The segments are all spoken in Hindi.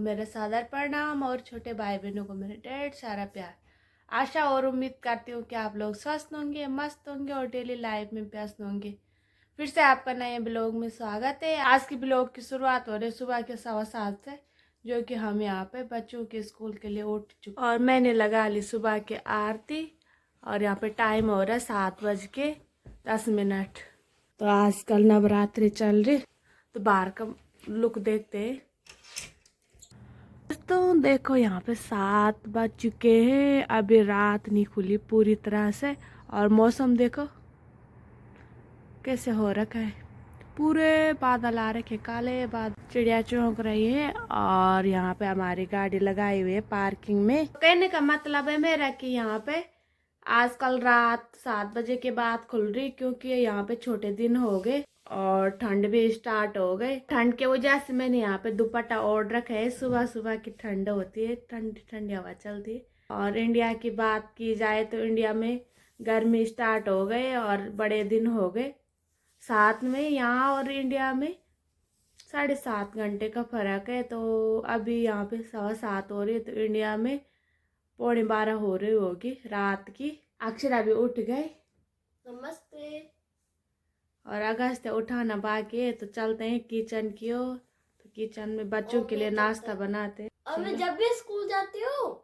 मेरा सादर प्रणाम और छोटे भाई बहनों को मेरा ढेर सारा प्यार। आशा और उम्मीद करती हूँ कि आप लोग स्वस्थ होंगे, मस्त होंगे और डेली लाइफ में व्यस्त होंगे। फिर से आपका नए ब्लॉग में स्वागत है। आज की ब्लॉग की शुरुआत हो रही है सुबह के 7:15 से, जो कि हम यहाँ पे बच्चों के स्कूल के लिए उठ चुके और मैंने लगा ली सुबह की आरती। और यहाँ पे टाइम हो रहा है 7:10। तो आजकल नवरात्रि चल रही, तो बाहर का लुक देखते हैं। तो देखो यहाँ पे 7 बज चुके हैं, अभी रात नहीं खुली पूरी तरह से। और मौसम देखो कैसे हो रखा है, पूरे बादल आ रखे, काले बादल, चिड़िया चौंक रही है। और यहाँ पे हमारी गाड़ी लगाई हुई है पार्किंग में। कहने का मतलब है मेरा कि यहाँ पे आजकल रात 7 बजे के बाद खुल रही, क्योंकि यहाँ पे छोटे दिन हो गए और ठंड भी स्टार्ट हो गई। ठंड के वजह से मैंने यहाँ पे दुपट्टा ओढ़ रखा है। सुबह सुबह की ठंड होती है, ठंडी ठंडी हवा चलती है। और इंडिया की बात की जाए तो इंडिया में गर्मी स्टार्ट हो गए और बड़े दिन हो गए। साथ में यहाँ और इंडिया में 7.5 घंटे का फर्क है। तो अभी यहाँ पे 7:15 हो रही है, तो इंडिया में 11:15 हो रही होगी रात की। अक्षरा भी उठ गए, नमस्ते। और अगस्त उठाना बाकी है, तो चलते हैं किचन की ओर। तो किचन में बच्चों के लिए नाश्ता बनाते हैं। और मैं जब भी स्कूल जाती हूँ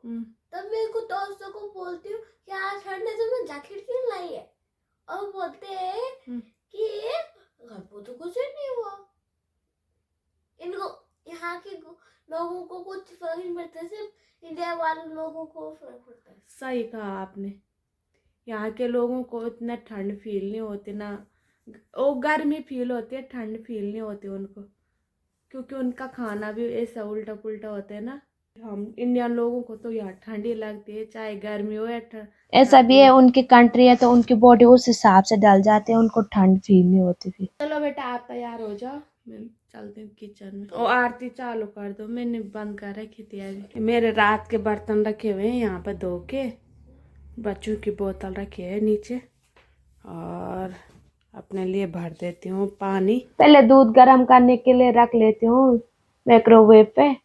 तब मेरे को दोस्तों को बोलती हूँ कि आज सर ने तुम्हें जैकेट क्यों लाई है, और बोलते हैं कि घर को तो कुछ नहीं हुआ। इनको यहाँ के लोगों को कुछ फर्क नहीं पड़ता, सिर्फ इंडिया वाले लोगों को फर्क पड़ता है। सही कहा आपने। यहाँ के लोगों को इतना ठंड फील नहीं होती ना, वो गर्मी फील होती है, ठंड फील नहीं होती उनको, क्योंकि उनका खाना भी ऐसा उल्टा पुल्टा होता है ना। हम इंडियन लोगों को तो यहाँ ठंडी लगती है, चाहे गर्मी हो या ऐसा भी है, उनकी कंट्री है तो उनकी बॉडी उस हिसाब से डल जाती है, उनको ठंड फील नहीं होती। फिर चलो बेटा आप तैयार हो जाओ, मैं चलती हूँ किचन में। और आरती चालू कर दो, मैंने बंद कर रखी थी अभी। मेरे रात के बर्तन रखे हुए हैं यहाँ पर धो के, बच्चों की बोतल रखी है नीचे, और अपने लिए भर देती हूँ पानी। पहले दूध गर्म करने के लिए रख लेती हूँ माइक्रोवेव पे।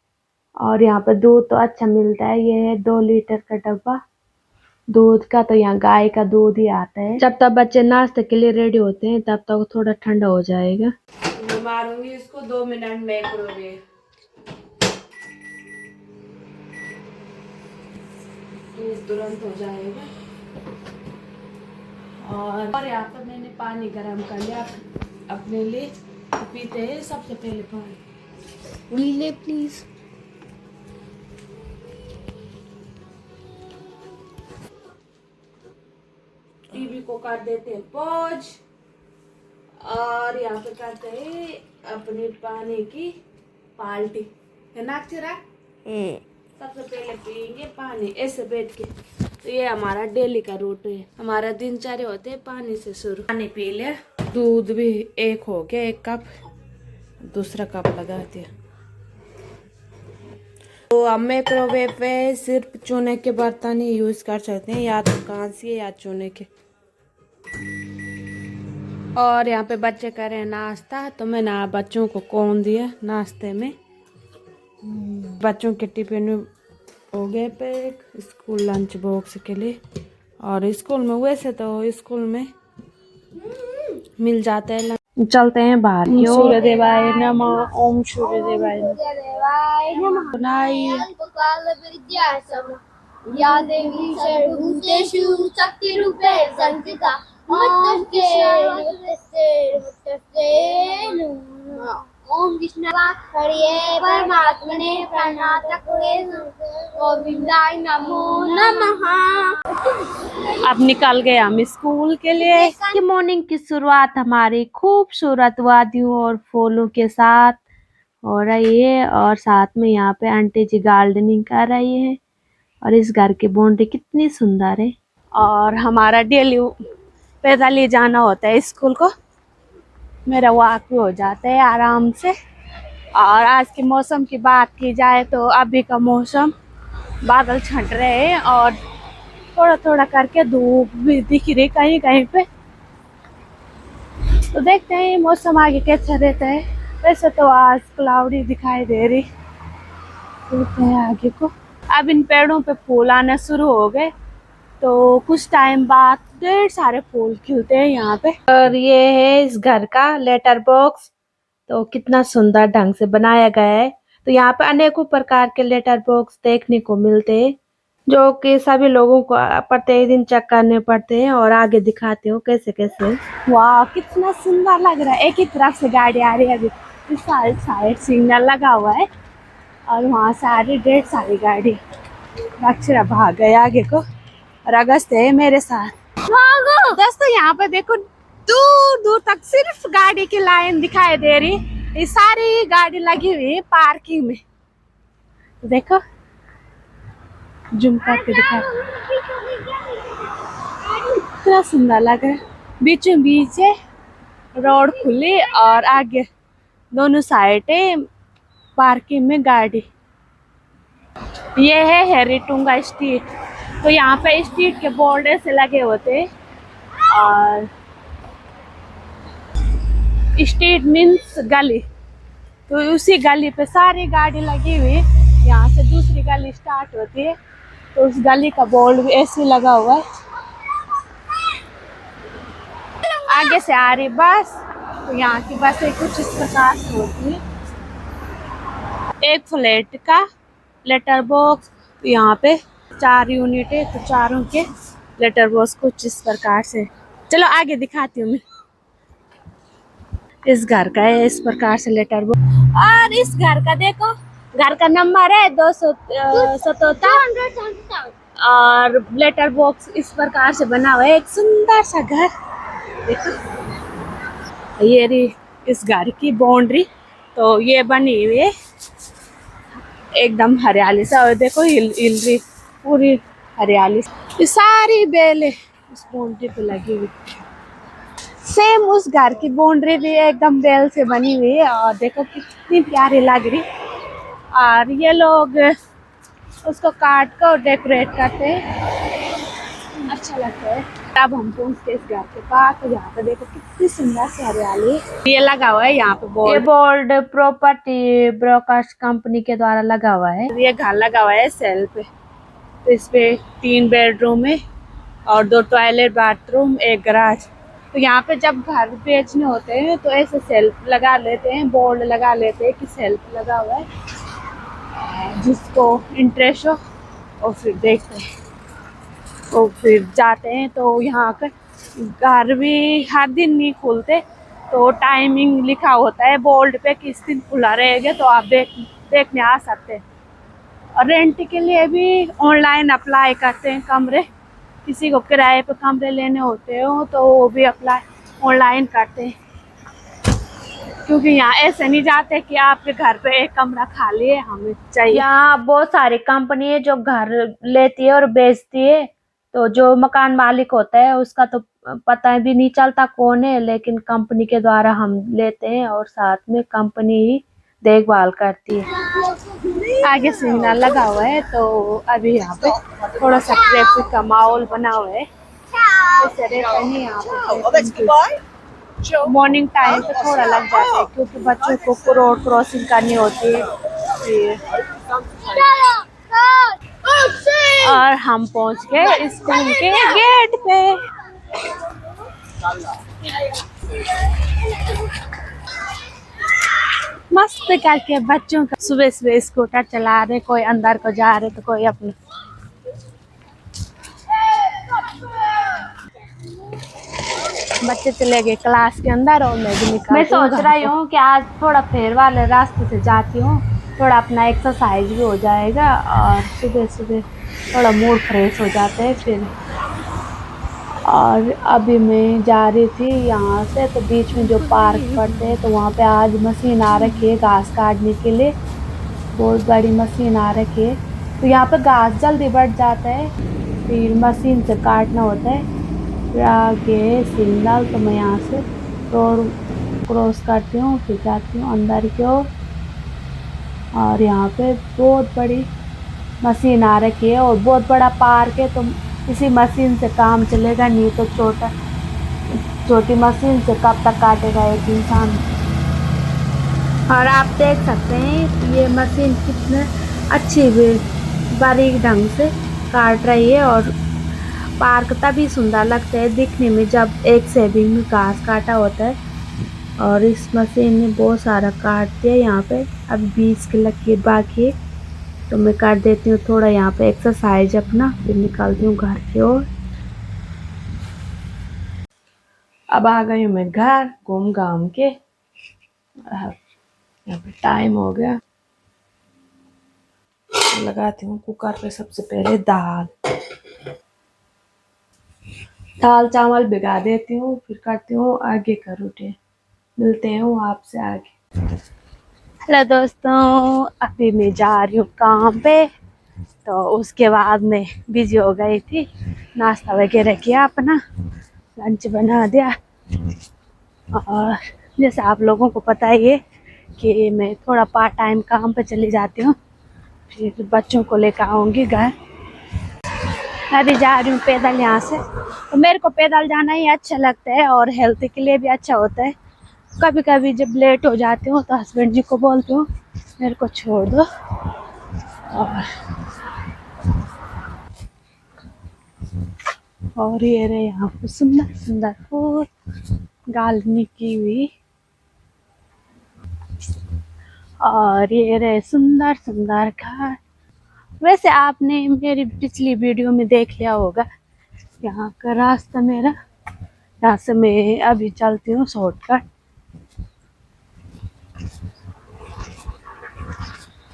और यहाँ पे दूध तो अच्छा मिलता है, ये है 2 लीटर का डब्बा दूध का। तो यहाँ गाय का दूध ही आता है। जब तक बच्चे नाश्ते के लिए रेडी होते हैं तब तक थोड़ा ठंडा हो जाएगा। मैं मारूंगी इसको 2 मिनट माइक्रोवेव, दूध तुरंत हो जाएगा। और यहाँ पर मैंने पानी गरम कर लिया अपने लिए। पीते हैं सबसे पहले पानी, ले प्लीज। टीवी को कर देते हैं पॉज, और यहाँ पे करते हैं अपनी पानी की पाल्टी, है ना अक्षरा? सबसे पहले पियेंगे पानी ऐसे बैठ के। तो ये हमारा डेली का रूट है, हमारा दिनचर्या होते है पानी से शुरू। पानी पी लिया, दूध भी एक हो गया, 1 कप, दूसरा कप लगा दिया। तो अब माइक्रोवेव पे सिर्फ चूने के बर्तन ही यूज कर सकते हैं, या तो कांसी या चूने के। और यहाँ पे बच्चे कर रहे हैं नाश्ता, तो मैंने बच्चों को कौन दिया नाश्ते में। बच्चों के टिफिन में हो गए पैक, स्कूल लंच बॉक्स के लिए। और स्कूल में वैसे तो स्कूल में मिल जाता है। चलते हैं बाहर की ओर। सूर्यदेवाय नमः। ओम सूर्यदेवाय नमः। या देवी सर्वभूतेषु शक्तिरूपेण संस्थिता नमस्ते ओम विष्णुवाय परमात्मने प्रणतकृते गोविंदाय नमो नमः। अब निकल गए हम स्कूल के लिए। की मॉर्निंग की शुरुआत हमारी खूबसूरत वादियों और फूलों के साथ हो रही है। और साथ में यहाँ पे आंटी जी गार्डनिंग कर रही है। और इस घर की बाउंड्री कितनी सुंदर है। और हमारा डेली पैदल ही जाना होता है स्कूल को, मेरा वॉक भी हो जाता है आराम से। और आज के मौसम की बात की जाए तो अभी का मौसम बादल छंट रहे हैं और थोड़ा थोड़ा करके धूप भी दिख रही कहीं कहीं पे। तो देखते हैं मौसम आगे कैसा रहता है। वैसे तो आज क्लाउडी दिखाई दे रही, चलते हैं आगे को। अब इन पेड़ों पे फूल आना शुरू हो गए, तो कुछ टाइम बाद ढेर सारे फूल खिलते हैं यहाँ पे। और ये है इस घर का लेटर बॉक्स, तो कितना सुंदर ढंग से बनाया गया है। तो यहाँ पे अनेकों प्रकार के लेटर बॉक्स देखने को मिलते हैं, जो कि सभी लोगों को प्रत्येक दिन चेक करने पड़ते हैं। और आगे दिखाते हो कैसे कैसे। वाह, कितना सुंदर लग रहा है। एक ही तरफ से गाड़ी आ रही है, अभी इस साइड सिग्नल लगा हुआ है और वहाँ से आ रही ढेर सारी गाड़ी। अक्षरा भाग गए आगे को और अगस्त है मेरे साथ। दोस्तों यहाँ पे देखो, दूर दूर तक सिर्फ गाड़ी की लाइन दिखाई दे रही। ये सारी गाड़ी लगी हुई है पार्किंग में। देखो, जूम करके दिखा, इतना सुंदर लग रहा है। बीचों बीच है रोड खुली और आगे दोनों साइड है पार्किंग में गाड़ी। ये है हैरीटुंगा स्ट्रीट। तो यहाँ पे स्ट्रीट के बोर्ड ऐसे लगे होते हैं, और स्ट्रीट मीन्स गली। तो उसी गली पे सारी गाड़ी लगी हुई, यहाँ से दूसरी गली स्टार्ट होती है, तो उस गली का बोर्ड भी ऐसे लगा हुआ है। आगे से आ रही बस, तो यहाँ की बसें कुछ इस प्रकार से होती है। एक फ्लैट का लेटर बॉक्स, यहाँ पे 4 यूनिट है, तो चारों के लेटर बॉक्स कुछ इस प्रकार से। चलो आगे दिखाती हूँ मैं। इस घर का है इस प्रकार से लेटर बॉक्स। और इस घर का देखो, घर का नंबर है 277 और लेटर बॉक्स इस प्रकार से बना हुआ है। एक सुंदर सा घर देखो। ये रही इस घर की बाउंड्री, तो ये बनी हुई है एकदम हरियाली सा। और देखो हिल रही पूरी हरियाली। ये सारी बेल उस बाउंड्री पे लगी हुई, सेम उस घर की बाउंड्री भी एकदम बेल से बनी हुई है। और देखो कितनी प्यारी लग रही। और ये लोग उसको काट कर डेकोरेट करते हैं, अच्छा लगता है। अब हम पहुंचते इस घर के पास, तो यहाँ पे देखो कितनी सुंदर सी हरियाली। ये लगा हुआ है यहाँ पे बोर्ड, ये बोर्ड प्रॉपर्टी ब्रोकर्स कंपनी के द्वारा लगा हुआ है। ये घर लगा हुआ है सेल पे, तो इस पे 3 बेडरूम है और 2 टॉयलेट बाथरूम, एक गैराज। तो यहाँ पे जब घर बेचने होते हैं तो ऐसे सेल्फ लगा लेते हैं, बोर्ड लगा लेते हैं कि सेल्फ लगा हुआ है, जिसको इंटरेस्ट हो और फिर देखते हैं तो फिर जाते हैं। तो यहाँ का घर भी हर दिन नहीं खुलते, तो टाइमिंग लिखा होता है बोर्ड पे किस दिन खुला रहेगा, तो आप देखने आ सकते हैं। और रेंट के लिए भी ऑनलाइन अप्लाई करते हैं कमरे, किसी को किराए पे कमरे लेने होते हो तो वो भी अप्लाई ऑनलाइन करते हैं। क्योंकि यहाँ ऐसे नहीं जाते कि आपके घर पे एक कमरा खाली है हमें चाहिए। यहाँ बहुत सारी कंपनी है जो घर लेती है और बेचती है, तो जो मकान मालिक होता है उसका तो पता भी नहीं चलता कौन है, लेकिन कंपनी के द्वारा हम लेते हैं और साथ में कंपनी ही देखभाल करती है। आगे सिग्नल लगा हुआ है, तो अभी यहाँ पे थोड़ा सा ट्रैफिक का माहौल बना हुआ है। मॉर्निंग टाइम पे थोड़ा लग जाता है, क्योंकि बच्चों को रोड क्रॉसिंग करनी होती है। और हम पहुंच गए स्कूल के गेट पे। मस्त करके बच्चों का सुबह सुबह स्कूटर चला रहे, कोई अंदर को जा रहे तो कोई अपने। बच्चे चले गए क्लास के अंदर और मैं भी निकल। मैं सोच रही हूँ कि आज थोड़ा फेर वाले रास्ते से जाती हूँ, थोड़ा अपना एक्सरसाइज भी हो जाएगा और सुबह सुबह थोड़ा मूड फ्रेश हो जाता है फिर। और अभी मैं जा रही थी यहाँ से, तो बीच में जो पार्क पड़ते हैं तो वहाँ पे आज मशीन आ रखी है घास काटने के लिए, बहुत बड़ी मशीन आ रखी है। तो यहाँ पे घास जल्दी बढ़ जाता है, फिर मशीन से काटना होता है। फिर आगे सिग्नल, तो मैं यहाँ से रोड क्रॉस करती हूँ, फिर जाती हूँ अंदर की ओर। और यहाँ पे बहुत बड़ी मशीन आ रखी है और बहुत बड़ा पार्क है, तो इसी मशीन से काम चलेगा, नहीं तो छोटी मशीन से कब तक काटेगा एक इंसान। और आप देख सकते हैं कि ये मशीन कितने अच्छी भी बारीक ढंग से काट रही है। और पार्क तभी सुंदर लगता है दिखने में जब एक सेविंग में घास काटा होता है। और इस मशीन ने बहुत सारा काट दिया यहाँ पे। अब 20 की लकीर बाकी है तो मैं काट देती हूँ थोड़ा यहाँ पे एक्सरसाइज अपना, फिर निकलती हूँ घर की ओर। अब आ गई हूँ मैं घर घूम घाम के। अब यहाँ पे टाइम हो गया, लगाती हूँ कुकर पे सबसे पहले दाल चावल भिगा देती हूँ, फिर करती हूँ आगे का रूटीन। मिलते हैं आपसे आगे। हेलो दोस्तों, अभी मैं जा रही हूँ काम पे। तो उसके बाद मैं बिजी हो गई थी, नाश्ता वगैरह किया, अपना लंच बना दिया। और जैसे आप लोगों को पता ही है कि मैं थोड़ा पार्ट टाइम काम पे चली जाती हूँ, फिर बच्चों को लेकर आऊँगी घर। मैं भी जा रही हूँ पैदल यहाँ से। तो मेरे को पैदल जाना ही अच्छा लगता है और हेल्थ के लिए भी अच्छा होता है। कभी कभी जब लेट हो जाती हूँ तो हस्बैंड जी को बोलती हूँ मेरे को छोड़ दो। और ये रहे यहाँ पर सुंदर सुंदर फूल गार्डनिंग की हुई। और ये रहे सुंदर सुंदर घर। वैसे आपने मेरी पिछली वीडियो में देख लिया होगा यहाँ का रास्ता मेरा। यहाँ से मैं अभी चलती हूँ शॉर्टकट।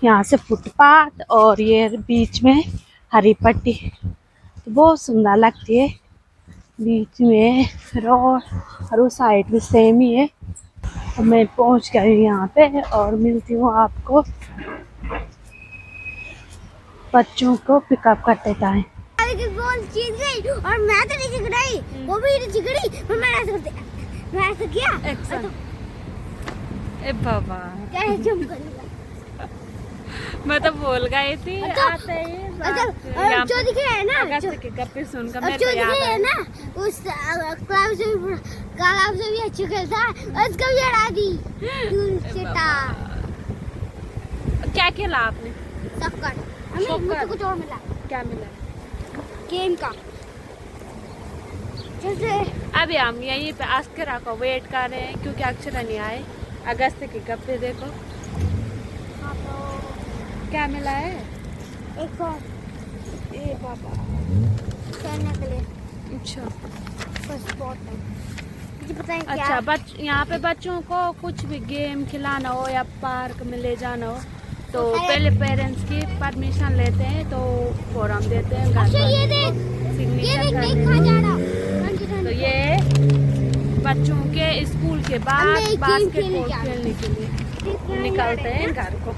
यहाँ से फुटपाथ और ये बीच में हरी पट्टी तो बहुत सुंदर लगती है। बीच में रोड और उस साइड भी सेम ही है। तो मैं पहुँच गई यहाँ पे और मिलती हूँ आपको बच्चों को पिकअप करते टाइम। गोल जीत गई और मैं तो नहीं जिगड़ी, वो भी नहीं जिगड़ी। मैं ऐसा किया ए बाबा, कैसे जंप करूंगा। मैं तो भूल गई थी। आते और जो दिखे है ना, जो के गप्पे सुनकर और मेरे जो को याद दिखे है आया। ना उस क्लास से भी अच्छा खेलता है, उसको भी हरा दी दूर से टा। क्या खेला आपने? शॉटगन। हमें मुझे कुछ और मिला। क्या मिला? गेम का। जैसे अभी हम यहीं पे अक्षरा को वेट कर रहे हैं क्योंकि अक्षरा नहीं आए। अगस्त के गप्पे देखो। हाँ तो क्या मिला है? एक और ए बाबा, खेलने के लिए अच्छा फर्स्ट स्पॉट है। मुझे पता है क्या। अच्छा, यहाँ पे बच्चों को कुछ भी गेम खिलाना हो या पार्क में ले जाना हो तो पहले पेरेंट्स की परमिशन लेते हैं, तो फॉर्म देते हैं घर अच्छा पर ये देख सिग्नेचर करते देख कहाँ जा हैं। रहा। तो ये बच्चों के स्कूल के बाद हम एक गेम बास्केटबॉल खेलने जा रहे खेलने के लिए हैं। निकलते हैं घर को।